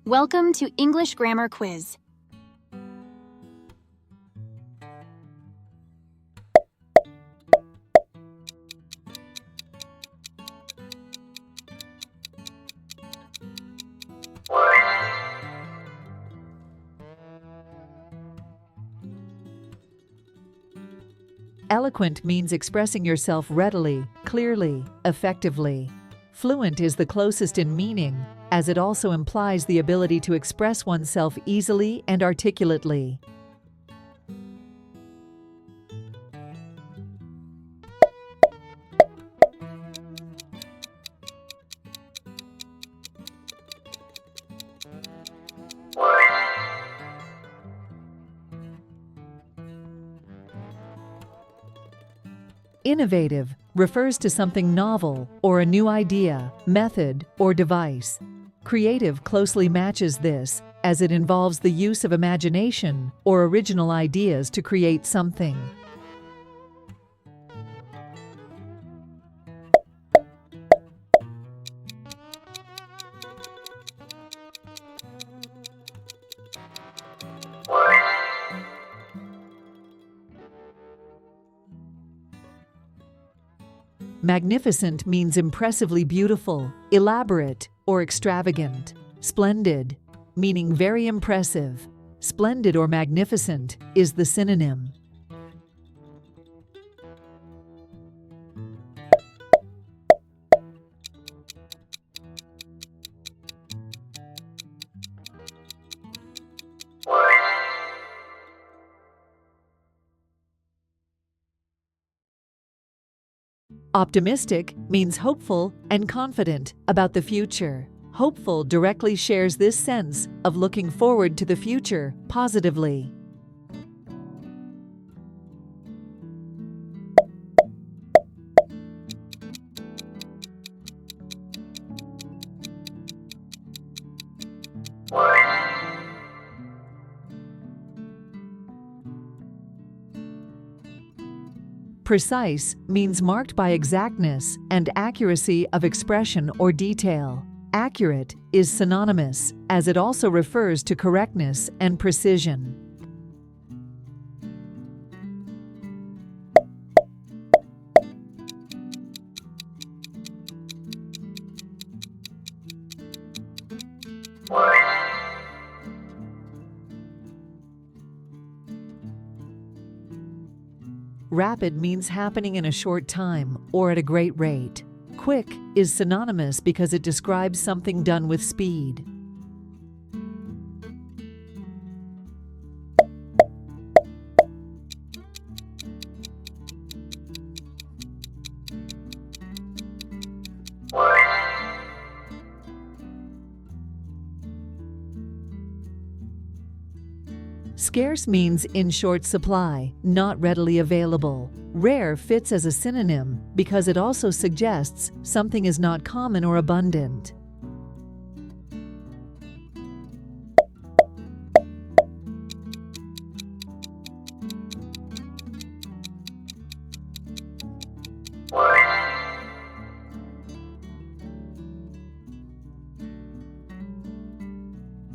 Welcome to English Grammar Quiz. Eloquent means expressing yourself readily, clearly, effectively. Fluent is the closest in meaning, as it also implies the ability to express oneself easily and articulately. Innovative refers to something novel or a new idea, method, or device. Creative closely matches this, as it involves the use of imagination or original ideas to create something. Magnificent means impressively beautiful, elaborate, or extravagant. Splendid, meaning very impressive. Splendid or magnificent is the synonym. Optimistic means hopeful and confident about the future. Hopeful directly shares this sense of looking forward to the future positively. Precise means marked by exactness and accuracy of expression or detail. Accurate is synonymous, as it also refers to correctness and precision. Rapid means happening in a short time or at a great rate. Quick is synonymous because it describes something done with speed. Scarce means in short supply, not readily available. Rare fits as a synonym because it also suggests something is not common or abundant.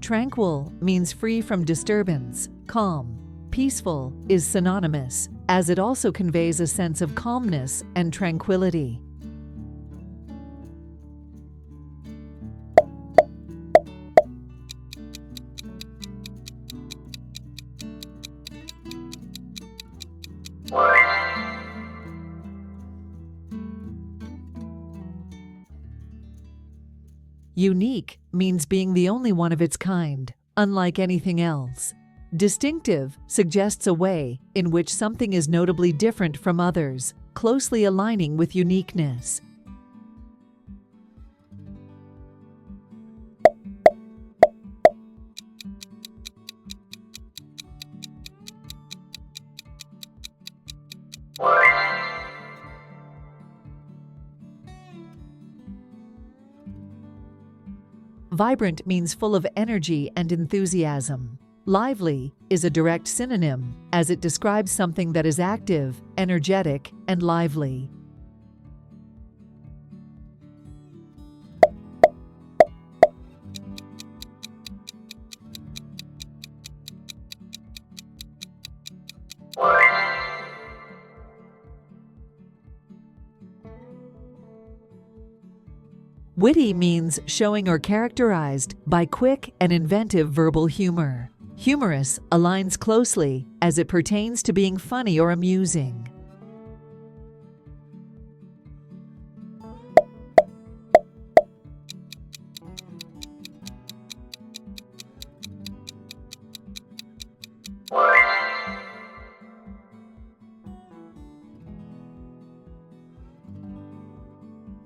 Tranquil means free from disturbance, calm. Peaceful is synonymous, as it also conveys a sense of calmness and tranquility. Unique means being the only one of its kind, unlike anything else. Distinctive suggests a way in which something is notably different from others, closely aligning with uniqueness. Vibrant means full of energy and enthusiasm. Lively is a direct synonym, as it describes something that is active, energetic, and lively. Witty means showing or characterized by quick and inventive verbal humor. Humorous aligns closely as it pertains to being funny or amusing.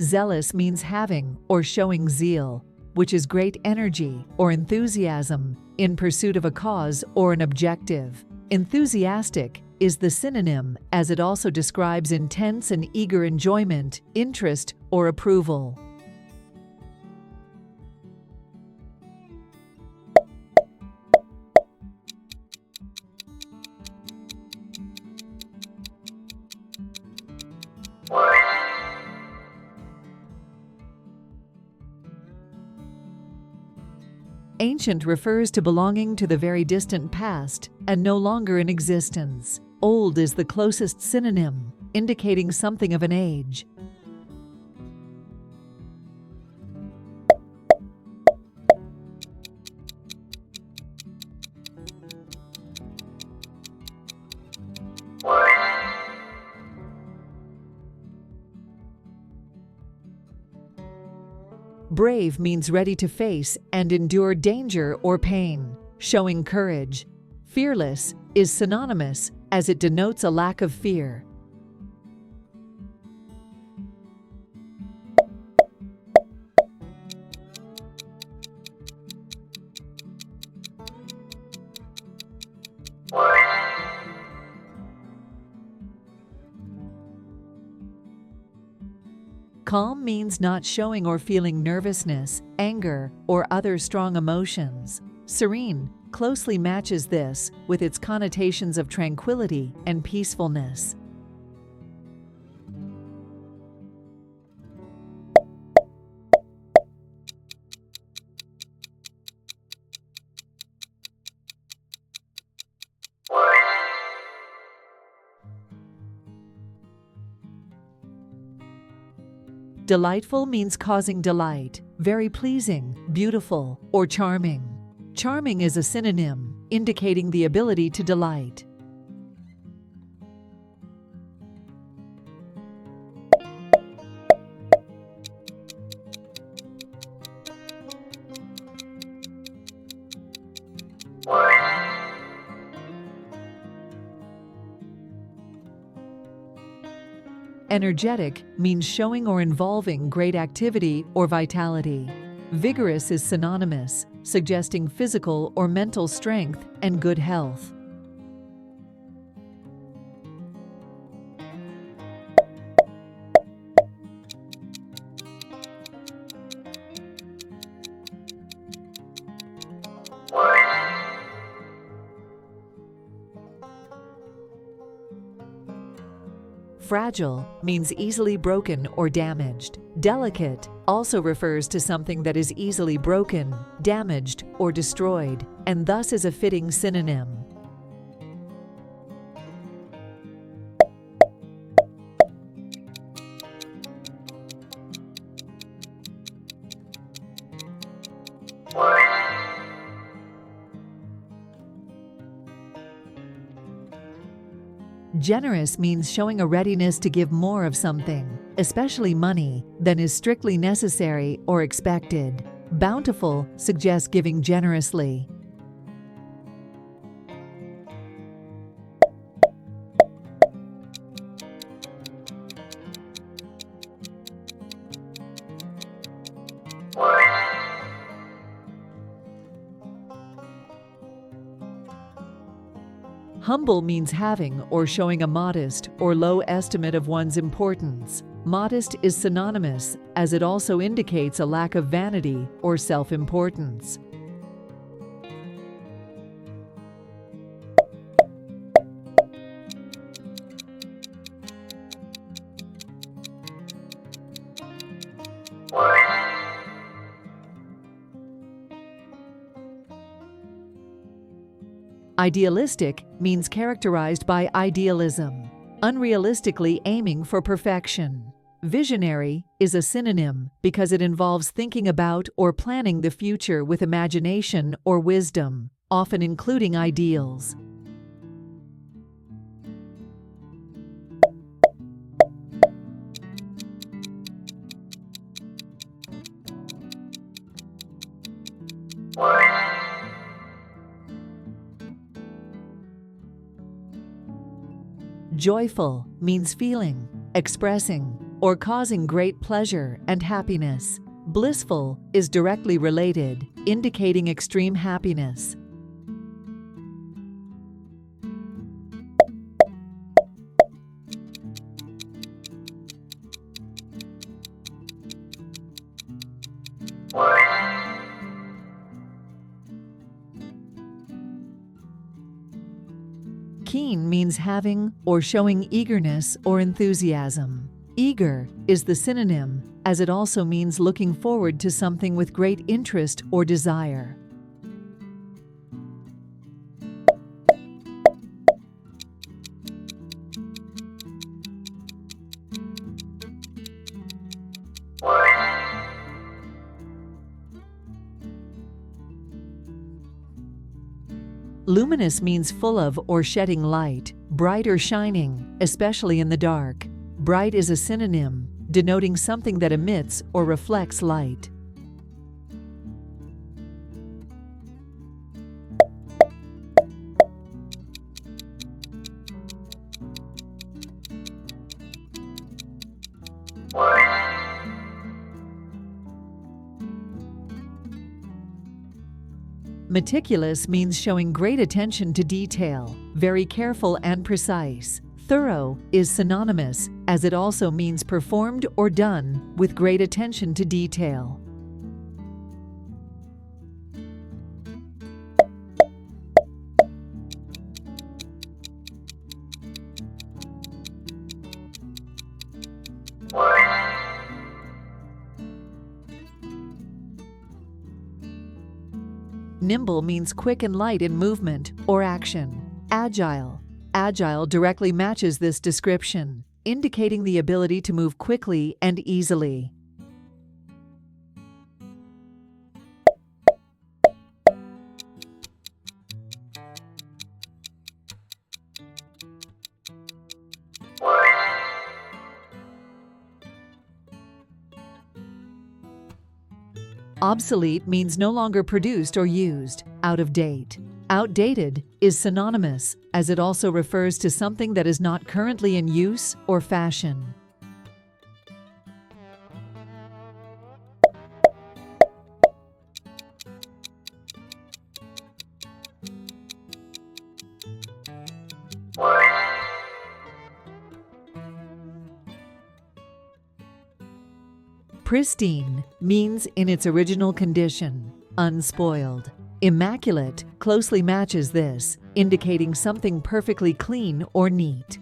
Zealous means having or showing zeal, which is great energy or enthusiasm in pursuit of a cause or an objective. Enthusiastic is the synonym, as it also describes intense and eager enjoyment, interest, or approval. Ancient refers to belonging to the very distant past and no longer in existence. Old is the closest synonym, indicating something of an age. Brave means ready to face and endure danger or pain, showing courage. Fearless is synonymous, as it denotes a lack of fear. Calm means not showing or feeling nervousness, anger, or other strong emotions. Serene closely matches this with its connotations of tranquility and peacefulness. Delightful means causing delight, very pleasing, beautiful, or charming. Charming is a synonym, indicating the ability to delight. Energetic means showing or involving great activity or vitality. Vigorous is synonymous, suggesting physical or mental strength and good health. Fragile means easily broken or damaged. Delicate also refers to something that is easily broken, damaged, or destroyed, and thus is a fitting synonym. Generous means showing a readiness to give more of something, especially money, than is strictly necessary or expected. Bountiful suggests giving generously. Humble means having or showing a modest or low estimate of one's importance. Modest is synonymous, as it also indicates a lack of vanity or self-importance. Idealistic means characterized by idealism, unrealistically aiming for perfection. Visionary is a synonym because it involves thinking about or planning the future with imagination or wisdom, often including ideals. Joyful means feeling, expressing, or causing great pleasure and happiness. Blissful is directly related, indicating extreme happiness. Keen means having or showing eagerness or enthusiasm. Eager is the synonym, as it also means looking forward to something with great interest or desire. Luminous means full of or shedding light, bright or shining, especially in the dark. Bright is a synonym, denoting something that emits or reflects light. Meticulous means showing great attention to detail, very careful and precise. Thorough is synonymous, as it also means performed or done with great attention to detail. Nimble means quick and light in movement or action. Agile. Agile directly matches this description, indicating the ability to move quickly and easily. Obsolete means no longer produced or used, out of date. Outdated is synonymous, as it also refers to something that is not currently in use or fashion. Pristine means in its original condition, unspoiled. Immaculate closely matches this, indicating something perfectly clean or neat.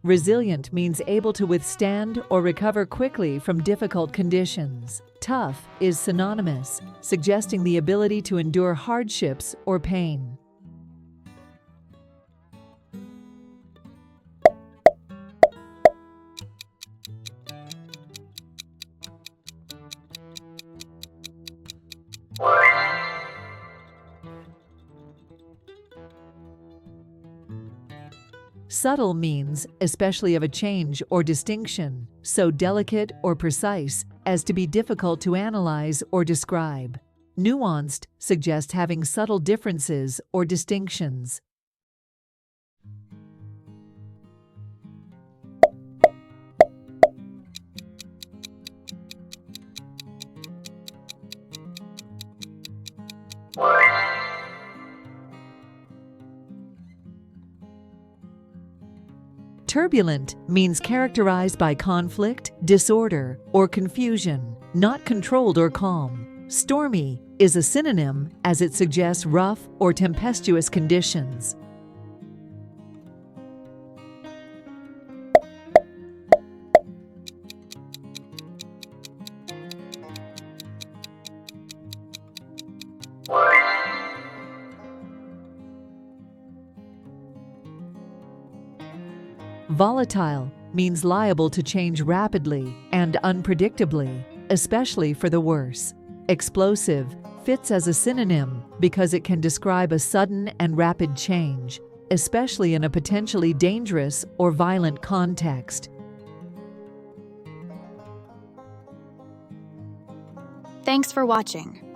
Resilient means able to withstand or recover quickly from difficult conditions. Tough is synonymous, suggesting the ability to endure hardships or pain. Subtle means especially of a change or distinction, so delicate or precise as to be difficult to analyze or describe. Nuanced suggests having subtle differences or distinctions. Turbulent means characterized by conflict, disorder, or confusion, not controlled or calm. Stormy is a synonym as it suggests rough or tempestuous conditions. Volatile means liable to change rapidly and unpredictably, especially for the worse. Explosive fits as a synonym because it can describe a sudden and rapid change, especially in a potentially dangerous or violent context. Thanks for watching.